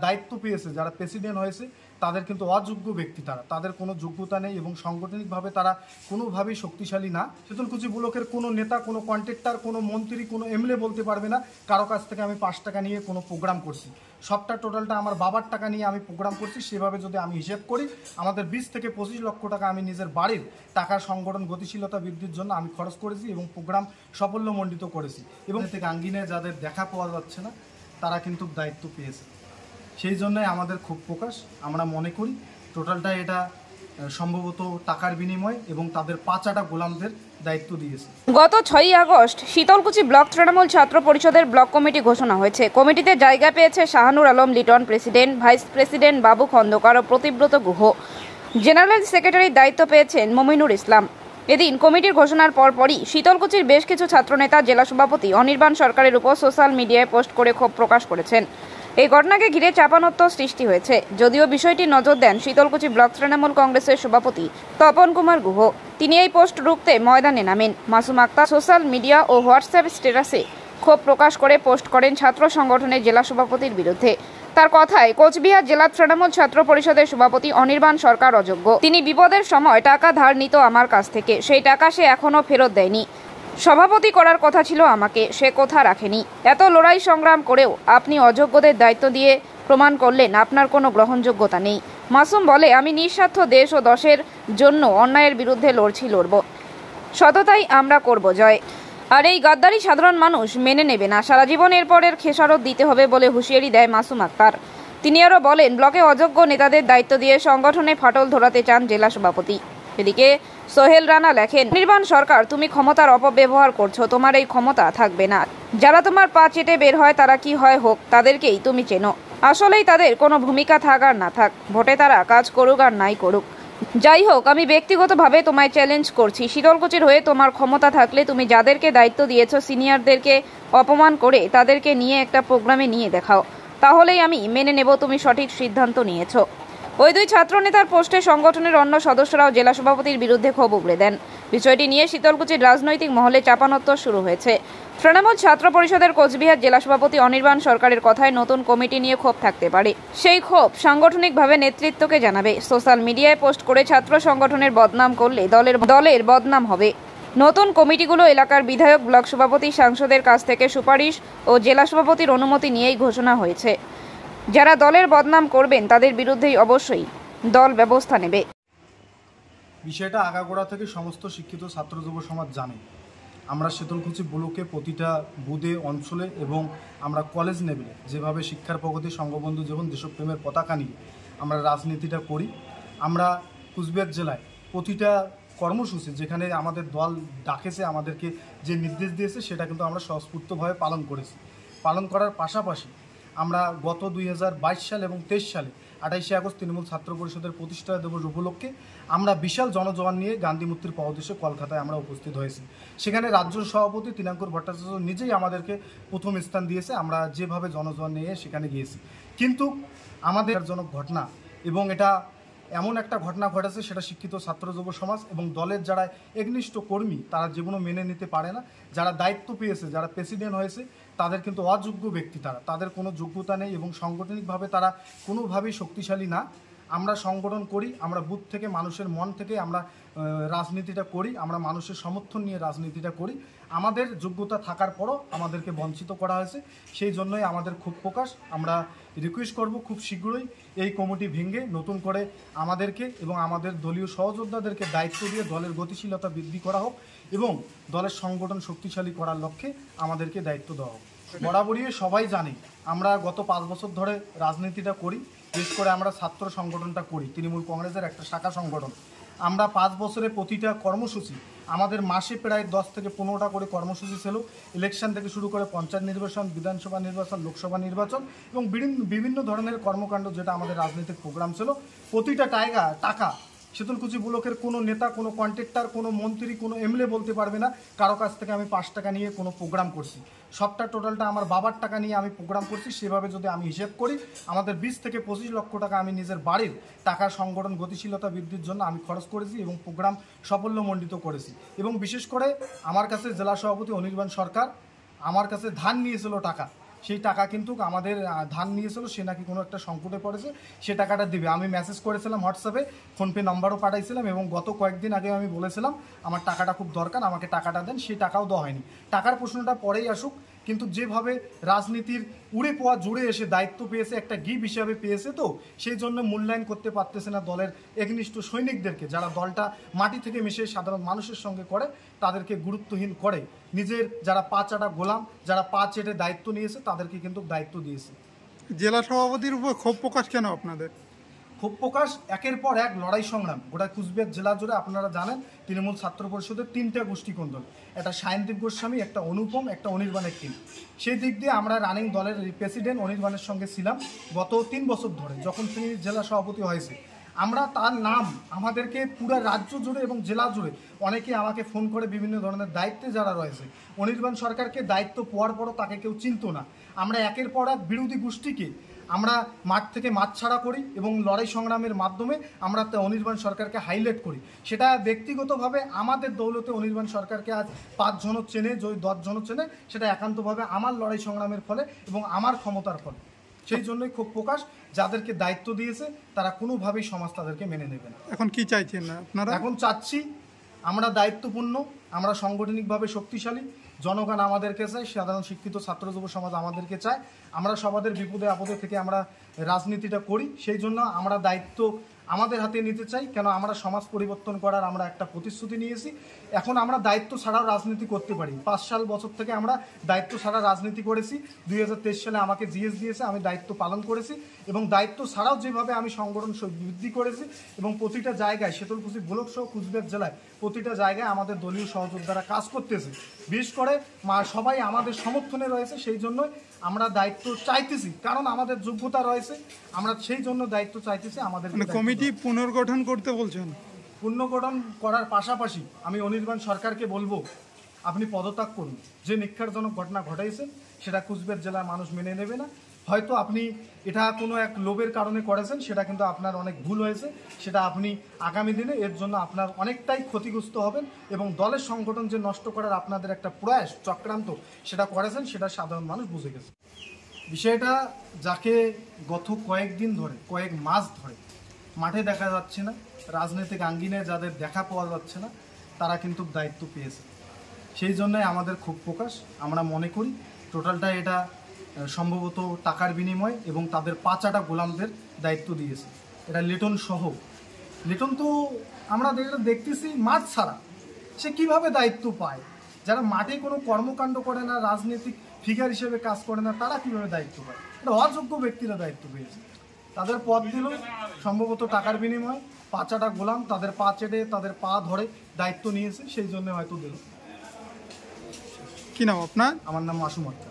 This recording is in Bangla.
দায়িত্ব পেয়েছে, যারা প্রেসিডেন্ট হয়েছে, তাদের কিন্তু অযোগ্য ব্যক্তি, তাদের কোনো যোগ্যতা নেই এবং সাংগঠনিকভাবে তারা কোনোভাবেই শক্তিশালী না। শীতলকুচি ব্লকের কোনো নেতা, কোনো কন্ট্রাক্টর, কোনো মন্ত্রী, কোনো এমএলএ বলতে পারবে না কারো কাছ থেকে আমি 5 টাকা নিয়ে কোনো প্রোগ্রাম করছি। সবটা টোটালটা আমার বাবার টাকা নিয়ে আমি প্রোগ্রাম করছি। সেভাবে যদি আমি হিসেব করি, আমাদের 20 থেকে 25 লক্ষ টাকা আমি নিজের বাড়ির টাকা সংগঠন গতিশীলতা বৃদ্ধির জন্য আমি খরচ করেছি এবং প্রোগ্রাম সাফল্যমণ্ডিত করেছি। এবং থেকে আঙ্গিনায় যাদের দেখা পাওয়া যাচ্ছে না, তারা কিন্তু দায়িত্ব পেয়েছে। সেই জন্যই আমাদের খুব প্রকাশ, আমরা মনে করি টোটালটা এটা সম্ভবত টাকার বিনিময় এবং তাদের 5 গোলামদের দায়িত্ব দিয়েছে। গত 6ই আগস্ট শীতলকুচি ব্লক তৃণমূল ছাত্র পরিষদের ব্লক কমিটি ঘোষণা হয়েছে। কমিটিতে জায়গা পেয়েছে Shahanur Alam Liton president, vice president বাবু খন্দকার ও প্রতিব্রত গুহ। জেনারেল সেক্রেটারির দায়িত্ব পেয়েছেন মমিনুর ইসলাম। এদিন কমিটির ঘোষণার পরপরই শীতলকুচির বেশ কিছু ছাত্রনেতা জেলা সভাপতি অনির্বাণ সরকারের উপর সোশ্যাল মিডিয়ায় পোস্ট করে ক্ষোভ প্রকাশ করেছেন। এই ঘটনাকে ঘিরে চাপানোত্তর সৃষ্টি হয়েছে। যদিও বিষয়টি নজর দেন শীতলকুচি ব্লক তৃণমূল কংগ্রেসের সভাপতি তপন কুমার গুহ। তিনি এই পোস্ট রুখতে ময়দানে নামেন। মাসুম আক্তার সোশ্যাল মিডিয়া ও হোয়াটসঅ্যাপ স্ট্যাটাসে ক্ষোভ প্রকাশ করে পোস্ট করেন ছাত্র সংগঠনের জেলা সভাপতির বিরুদ্ধে। তার কথায়, কোচবিহার জেলা তৃণমূল ছাত্র পরিষদের সভাপতি অনির্বাণ সরকার অযোগ্য। তিনি বিপদের সময় টাকা ধার নিত আমার কাছ থেকে, সেই টাকা সে এখনো ফেরত দেয়নি। সভাপতি করার কথা ছিল আমাকে, সে কথা রাখেনি। এত লড়াই সংগ্রাম করেও আপনি অযোগ্যদের দায়িত্ব দিয়ে প্রমাণ করলেন আপনার কোনো গ্রহণযোগ্যতা নেই। মাসুম বলে, আমি নিঃস্বার্থ দেশ ও দশের জন্য অন্যায়ের বিরুদ্ধে লড়ব। সততাই আমরা করব জয়। আর এই গাদ্দারি সাধারণ মানুষ মেনে নেবে না। সারা জীবন এরপরের খেসারত দিতে হবে বলে হুঁশিয়ারি দেয় মাসুম আক্তার। তিনি আরও বলেন, ব্লকে অযোগ্য নেতাদের দায়িত্ব দিয়ে সংগঠনে ফাটল ধরাতে চান জেলা সভাপতি। এদিকে সোহেল রানা লেখেন, অনির্বাণ সরকার, তুমি ক্ষমতার অপব্যবহার করছো, তোমার এই ক্ষমতা থাকবে না। যারা তোমার পা চেটে বের হয় তারা কি হয় হোক, তাদেরকেই তুমি চেনো। আসলেই তাদের কোনো ভূমিকা থাক আর না থাক, ভোটে তারা কাজ করুক আর নাই করুক। যাই হোক, আমি ব্যক্তিগতভাবে তোমায় চ্যালেঞ্জ করছি, শীতলকুচির হয়ে তোমার ক্ষমতা থাকলে তুমি যাদেরকে দায়িত্ব দিয়েছো সিনিয়রদেরকে অপমান করে তাদেরকে নিয়ে একটা প্রোগ্রামে নিয়ে দেখাও, তাহলেই আমি মেনে নেব তুমি সঠিক সিদ্ধান্ত নিয়েছো। ওই দুই ছাত্রনেতার পোস্টে সংগঠনের অন্য সদস্যরাও জেলা সভাপতির বিরুদ্ধে ক্ষোভ উগড়ে দেন। বিষয়টি নিয়ে শীতলকুচির রাজনৈতিক মহলে চাপানোত্তর শুরু হয়েছে। তৃণমূল ছাত্র পরিষদের কোচবিহার জেলা সভাপতি অনির্বাণ সরকারের কথায় নতুন কমিটি নিয়ে ক্ষোভ থাকতে পারে। সেই ক্ষোভ সাংগঠনিকভাবে নেতৃত্বকে জানাবে। সোশ্যাল মিডিয়ায় পোস্ট করে ছাত্র সংগঠনের বদনাম করলে দলের বদনাম হবে। নতুন কমিটিগুলো এলাকার বিধায়ক, ব্লক সভাপতি, সাংসদের কাছ থেকে সুপারিশ ও জেলা সভাপতির অনুমতি নিয়েই ঘোষণা হয়েছে। যারা দলের বদনাম করবেন তাদের বিরুদ্ধেই অবশ্যই দল ব্যবস্থা নেবে। বিষয়টা আগাগোড়া থেকে সমস্ত শিক্ষিত ছাত্র যুব সমাজ জানে। আমরা শীতলকুচি ব্লকে প্রতিটা বুথে, অঞ্চলে এবং আমরা কলেজ লেভেলে যেভাবে শিক্ষার প্রগতি, সংঘবন্ধু জীবন, দেশপ্রেমের পতাকা নিয়ে আমরা রাজনীতিটা করি। আমরা কুচবিহার জেলায় প্রতিটা কর্মসূচি যেখানে আমাদের দল ডাকেছে, আমাদেরকে যে নির্দেশ দিয়েছে, সেটা কিন্তু আমরা স্বস্ফূর্তভাবে পালন করেছি। পালন করার পাশাপাশি আমরা গত 2022 সাল এবং 23 সালে 28শে আগস্ট তৃণমূল ছাত্র পরিষদের প্রতিষ্ঠা দিবস উপলক্ষে আমরা বিশাল জনজোয়ার নিয়ে গান্ধী মূর্তির পাদদেশে কলকাতায় আমরা উপস্থিত হয়েছি। সেখানে রাজ্য সভাপতি তিনাঙ্কুর ভট্টাচার্য নিজেই আমাদেরকে প্রথম স্থান দিয়েছে। আমরা যেভাবে জনজোয়ার নিয়ে সেখানে গিয়েছি, কিন্তু আমাদের জনক ঘটনা এবং এটা এমন একটা ঘটনা ঘটেছে, সেটা শিক্ষিত ছাত্র যুব সমাজ এবং দলের যারা একনিষ্ঠ কর্মী তারা জীবনও মেনে নিতে পারে না। যারা দায়িত্ব পেয়েছে, যারা প্রেসিডেন্ট হয়েছে, তাদের কিন্তু অযোগ্য ব্যক্তি, তাদের কোনো যোগ্যতা নেই এবং সাংগঠনিকভাবে তারা কোনোভাবেই শক্তিশালী না। আমরা সংগঠন করি, আমরা বুথ থেকে, মানুষের মন থেকে আমরা রাজনীতিটা করি, আমরা মানুষের সমর্থন নিয়ে রাজনীতিটা করি। আমাদের যোগ্যতা থাকার পরও আমাদেরকে বঞ্চিত করা হয়েছে। সেই জন্যই আমাদের খুব প্রকাশ। আমরা রিকোয়েস্ট করব খুব শীঘ্রই এই কমিটি ভেঙে নতুন করে আমাদেরকে এবং আমাদের দলীয় সহযোদ্ধাদেরকে দায়িত্ব দিয়ে দলের গতিশীলতা বৃদ্ধি করা হোক এবং দলের সংগঠন শক্তিশালী করার লক্ষ্যে আমাদেরকে দায়িত্ব দেওয়া হোক। বরাবরই সবাই জানি আমরা গত 5 বছর ধরে রাজনীতিটা করি। বিশেষ করে আমরা ছাত্র সংগঠনটা করি, তৃণমূল কংগ্রেসের একটা শাখা সংগঠন। আমরা 5 বছরে প্রতিটা কর্মসূচি আমাদের মাসে প্রায় 10 থেকে 15টা করে কর্মসূচি ছিল। ইলেকশন থেকে শুরু করে পঞ্চায়েত নির্বাচন, বিধানসভা নির্বাচন, লোকসভা নির্বাচন এবং বিভিন্ন ধরনের কর্মকাণ্ড, যেটা আমাদের রাজনৈতিক প্রোগ্রাম ছিল। প্রতিটা টাকা শীতলকুচি ব্লকের কোনো নেতা, কোনো কন্ট্রাক্টর, কোনো মন্ত্রী, কোনো এমএলএ বলতে পারবে না কারো কাছ থেকে আমি 5 টাকা নিয়ে কোনো প্রোগ্রাম করছি। সবটা টোটালটা আমার বাবার টাকা নিয়ে আমি প্রোগ্রাম করছি। সেভাবে যদি আমি হিসেব করি, আমাদের 20 থেকে 25 লক্ষ টাকা আমি নিজের বাড়ির টাকা সংগঠন গতিশীলতা বৃদ্ধির জন্য আমি খরচ করেছি এবং প্রোগ্রাম সাফল্যমণ্ডিত করেছি। এবং বিশেষ করে আমার কাছে জেলা সভাপতি অনির্বাণ সরকার আমার কাছে ধার নিয়েছিল টাকা, সেই টাকা কিন্তু আমাদের ধান নিয়েছিল, সে নাকি কোনো একটা সংকটে পড়েছে, সে টাকাটা দিবে। আমি মেসেজ করেছিলাম হোয়াটসঅ্যাপে, ফোনপে নাম্বারও পাঠাইছিলাম এবং গত কয়েকদিন আগে আমি বলেছিলাম আমার টাকাটা খুব দরকার, আমাকে টাকাটা দেন, সেই টাকাও দেওয়া হয়নি। টাকার প্রশ্নটা পরেই আসুক, কিন্তু যেভাবে রাজনীতির উড়ে পোয়া জুড়ে এসে দায়িত্ব পেয়েছে, একটা গিফট হিসাবে পেয়েছে, তো সেই জন্য মূল্যায়ন করতে পারতেছে না দলের একনিষ্ঠ সৈনিকদেরকে, যারা দলটা মাটি থেকে মিশে সাধারণ মানুষের সঙ্গে করে, তাদেরকে গুরুত্বহীন করে। নিজের যারা পা চাটা গোলাম, যারা পা চেটে দায়িত্ব নিয়েছে, তাদেরকে কিন্তু দায়িত্ব দিয়েছে। জেলা সভাপতির উপর ক্ষোভ প্রকাশ কেন আপনাদের? ক্ষোভ প্রকাশ, একের পর এক লড়াই সংগ্রাম গোটা কুচবিহার জেলা জুড়ে। আপনারা জানেন তৃণমূল ছাত্র পরিষদের 3টা গোষ্ঠী কোন্দল, একটা সায়নদীপ গোস্বামী, একটা অনুপম, একটা অনির্বাণের টিম। সেই দিক দিয়ে আমরা রানিং দলের প্রেসিডেন্ট অনির্বাণের সঙ্গে ছিলাম গত 3 বছর ধরে। যখন তিনি জেলা সভাপতি হয়েছে, আমরা তার নাম আমাদেরকে পুরো রাজ্য জুড়ে এবং জেলা জুড়ে অনেকে আমাকে ফোন করে বিভিন্ন ধরনের দায়িত্বে যারা রয়েছে, অনির্বাণ সরকারকে দায়িত্ব পাওয়ার পরও তাকে কেউ চিনত না। আমরা একের পর এক বিরোধী গোষ্ঠীকে আমরা মাঠ থেকে মাঠ ছাড়া করি এবং লড়াই সংগ্রামের মাধ্যমে আমরা অনির্বাণ সরকারকে হাইলাইট করি। সেটা ব্যক্তিগতভাবে আমাদের দৌলতে অনির্বাণ সরকারকে আজ 5 জনও চেনে, 10 জনও চেনে, সেটা একান্তভাবে আমার লড়াই সংগ্রামের ফলে এবং আমার ক্ষমতার ফলে। সেই জন্যই খুব প্রকাশ, যাদেরকে দায়িত্ব দিয়েছে তারা কোনোভাবেই সমাজ তাদেরকে মেনে নেবে না। এখন কি চাইছেন না আপনারা? এখন চাচ্ছি আমরা দায়িত্বপূর্ণ, আমরা সাংগঠনিকভাবে শক্তিশালী, জনগণ আমাদেরকে চায়, সাধারণ শিক্ষিত ছাত্র যুব সমাজ আমাদেরকে চায়। আমরা সবাদের বিপদে আপদে থেকে আমরা রাজনীতিটা করি, সেই জন্য আমরা দায়িত্ব আমাদের হাতে নিতে চাই। কেন আমরা সমাজ পরিবর্তন করার আমরা একটা প্রতিশ্রুতি নিয়েছি। এখন আমরা দায়িত্ব ছাড়াও রাজনীতি করতে পারি। 5 বছর থেকে আমরা দায়িত্ব ছাড়া রাজনীতি করেছি। 2023 সালে আমাকে জিএস দিয়েছে, আমি দায়িত্ব পালন করেছি এবং দায়িত্ব ছাড়াও যেভাবে আমি সংগঠন বৃদ্ধি করেছি এবং প্রতিটা জায়গায় শীতলকুচি ব্লক সহ কুচবিহার জেলায় প্রতিটা জায়গায় আমাদের দলীয় সহযোদ্ধারা কাজ করতেছে। বিশেষ করে সবাই আমাদের সমর্থনে রয়েছে, সেই জন্যই আমরা দায়িত্ব চাইতেছি, কারণ আমাদের যোগ্যতা রয়েছে, আমরা সেই জন্য দায়িত্ব চাইতেছি। আমাদের কমিটি পুনর্গঠন করতে বলছেন? পুনর্গঠন করার পাশাপাশি আমি অনির্বাণ সরকারকে বলবো, আপনি পদত্যাগ করুন। যে নিক্ষারজনক ঘটনা ঘটাইছেন সেটা কুচবিহার জেলার মানুষ মেনে নেবে না। হয়তো আপনি এটা কোনো এক লোভের কারণে করেছেন, সেটা কিন্তু আপনার অনেক ভুল হয়েছে, সেটা আপনি আগামী দিনে এর জন্য আপনার অনেকটাই ক্ষতিগ্রস্ত হবেন এবং দলের সংগঠন যে নষ্ট করার আপনাদের একটা প্রয়াস চক্রান্ত সেটা করেছেন, সেটা সাধারণ মানুষ বুঝে গেছে। বিষয়টা যাকে গত কয়েকদিন ধরে, কয়েক মাস ধরে মাঠে দেখা যাচ্ছে না, রাজনৈতিক আঙ্গিনায় যাদের দেখা পাওয়া যাচ্ছে না, তারা কিন্তু দায়িত্ব পেয়েছে। সেই জন্যই আমাদের খুব প্রকাশ। আমরা মনে করি টোটালটা এটা সম্ভবত টাকার বিনিময় এবং তাদের 5 আটা গোলামদের দায়িত্ব দিয়েছে। এটা লিটন সহ। লিটন তো আমরা দেখতেছি মাঠ ছাড়া, সে কিভাবে দায়িত্ব পায়? যারা মাঠে কোনো কর্মকাণ্ড করে না, রাজনৈতিক ফিগার হিসেবে কাজ করে না, তারা কিভাবে দায়িত্ব পায়? এটা অযোগ্য ব্যক্তিরা দায়িত্ব পেয়েছে। তাদের পদ দিল সম্ভবত টাকার বিনিময়ে, 5 আটা গোলাম তাদের পা চেটে তাদের পা ধরে দায়িত্ব নিয়েছে, সেই জন্য হয়তো দিল। কি নাম আপনার? আমার নাম মাসুম আক্তার।